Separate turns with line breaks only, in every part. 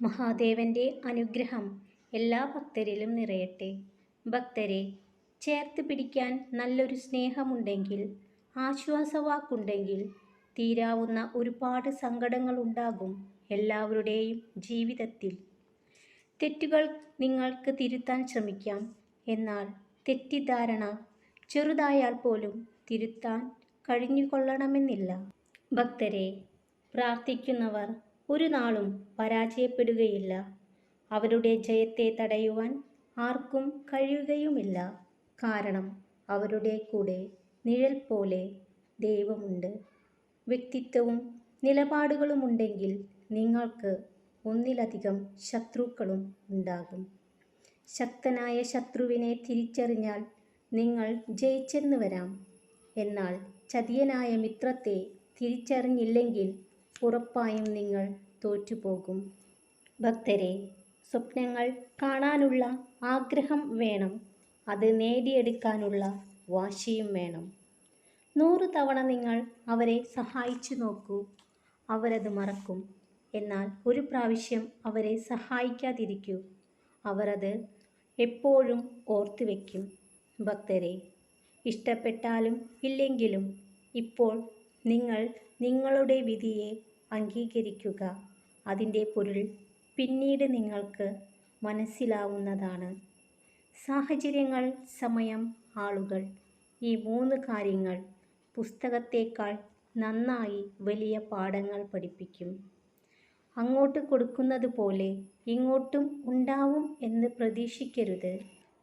മഹാദേവന്റെ അനുഗ്രഹം എല്ലാ ഭക്തരിലും നിറയട്ടെ. ഭക്തരെ ചേർത്ത് പിടിക്കാൻ നല്ലൊരു സ്നേഹമുണ്ടെങ്കിൽ, ആശ്വാസവാക്കുണ്ടെങ്കിൽ, തീരാവുന്ന ഒരുപാട് സങ്കടങ്ങളുണ്ടാകും എല്ലാവരുടെയും ജീവിതത്തിൽ. തെറ്റുകൾ നിങ്ങൾക്ക് തിരുത്താൻ ശ്രമിക്കാം. എന്നാൽ തെറ്റിദ്ധാരണ ചെറുതായാൽ പോലും തിരുത്താൻ കഴിഞ്ഞുകൊള്ളണമെന്നില്ല. ഭക്തരെ, പ്രാർത്ഥിക്കുന്നവർ ഒരു നാളും പരാജയപ്പെടുകയില്ല. അവരുടെ ജയത്തെ തടയുവാൻ ആർക്കും കഴിയുകയുമില്ല. കാരണം അവരുടെ കൂടെ നിഴൽ പോലെ ദൈവമുണ്ട്. വ്യക്തിത്വവും നിലപാടുകളുമുണ്ടെങ്കിൽ നിങ്ങൾക്ക് ഒന്നിലധികം ശത്രുക്കളും ഉണ്ടാകും. ശക്തനായ ശത്രുവിനെ തിരിച്ചറിഞ്ഞാൽ നിങ്ങൾ ജയിച്ചെന്ന് വരാം. എന്നാൽ ചതിയനായ മിത്രത്തെ തിരിച്ചറിഞ്ഞില്ലെങ്കിൽ ഉറപ്പായും നിങ്ങൾ തോറ്റുപോകും. ഭക്തരെ, സ്വപ്നങ്ങൾ കാണാനുള്ള ആഗ്രഹം വേണം. അത് നേടിയെടുക്കാനുള്ള വാശിയും വേണം. 100 തവണ നിങ്ങൾ അവരെ സഹായിച്ചു നോക്കൂ, അവരത് മറക്കും. എന്നാൽ ഒരു പ്രാവശ്യം അവരെ സഹായിക്കാതിരിക്കൂ, അവർ അത് എപ്പോഴും ഓർത്തു വയ്ക്കും. ഭക്തരെ, ഇഷ്ടപ്പെട്ടാലും ഇല്ലെങ്കിലും ഇപ്പോൾ നിങ്ങൾ നിങ്ങളുടെ വിധിയെ അംഗീകരിക്കുക. അതിൻ്റെ പൊരുൾ പിന്നീട് നിങ്ങൾക്ക് മനസ്സിലാവുന്നതാണ്. സാഹചര്യങ്ങൾ, സമയം, ആളുകൾ, ഈ 3 കാര്യങ്ങൾ പുസ്തകത്തേക്കാൾ നന്നായി വലിയ പാഠങ്ങൾ പഠിപ്പിക്കും. അങ്ങോട്ട് കൊടുക്കുന്നത് പോലെ ഇങ്ങോട്ടും ഉണ്ടാവും എന്ന് പ്രതീക്ഷിക്കരുത്.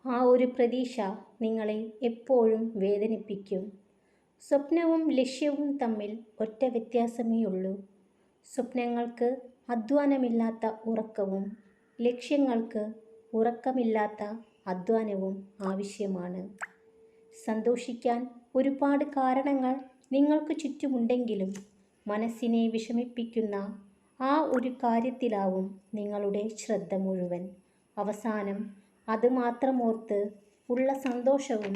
ആ ഒരു പ്രതീക്ഷ നിങ്ങളെ എപ്പോഴും വേദനിപ്പിക്കും. സ്വപ്നവും ലക്ഷ്യവും തമ്മിൽ ഒറ്റ വ്യത്യാസമേയുള്ളൂ. സ്വപ്നങ്ങൾക്ക് അധ്വാനമില്ലാത്ത ഉറക്കവും ലക്ഷ്യങ്ങൾക്ക് ഉറക്കമില്ലാത്ത അധ്വാനവും ആവശ്യമാണ്. സന്തോഷിക്കാൻ ഒരുപാട് കാരണങ്ങൾ നിങ്ങൾക്ക് ചുറ്റുമുണ്ടെങ്കിലും മനസ്സിനെ വിഷമിപ്പിക്കുന്ന ആ ഒരു കാര്യത്തിലാവും നിങ്ങളുടെ ശ്രദ്ധ മുഴുവൻ. അവസാനം അത് മാത്രമോർത്ത് ഉള്ള സന്തോഷവും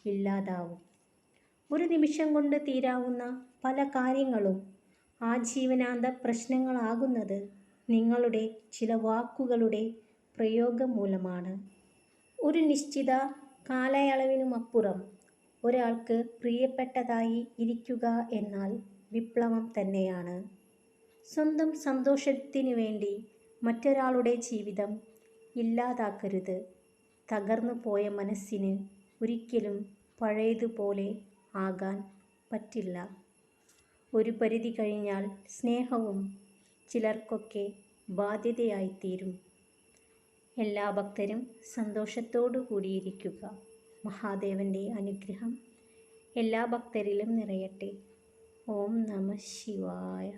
ഇല്ലാതാവും. ഒരു നിമിഷം കൊണ്ട് തീരാവുന്ന പല കാര്യങ്ങളും ആജീവനാന്ത പ്രശ്നങ്ങളാകുന്നത് നിങ്ങളുടെ ചില വാക്കുകളുടെ പ്രയോഗം മൂലമാണ്. ഒരു നിശ്ചിത കാലയളവിനുമപ്പുറം ഒരാൾക്ക് പ്രിയപ്പെട്ടതായി ഇരിക്കുക എന്നാൽ വിപ്ലവം തന്നെയാണ്. സ്വന്തം സന്തോഷത്തിനു വേണ്ടി മറ്റൊരാളുടെ ജീവിതം ഇല്ലാതാക്കരുത്. തകർന്നു പോയ മനസ്സിന് ഒരിക്കലും പഴയതുപോലെ ആകാൻ പറ്റില്ല. ഒരു പരിധി കഴിഞ്ഞാൽ സ്നേഹവും ചിലർക്കൊക്കെ ബാധ്യതയായിത്തീരും. എല്ലാ ഭക്തരും സന്തോഷത്തോടു കൂടിയിരിക്കുക. മഹാദേവന്റെ അനുഗ്രഹം എല്ലാ ഭക്തരിലും നിറയട്ടെ. ഓം നമഃ ശിവായ.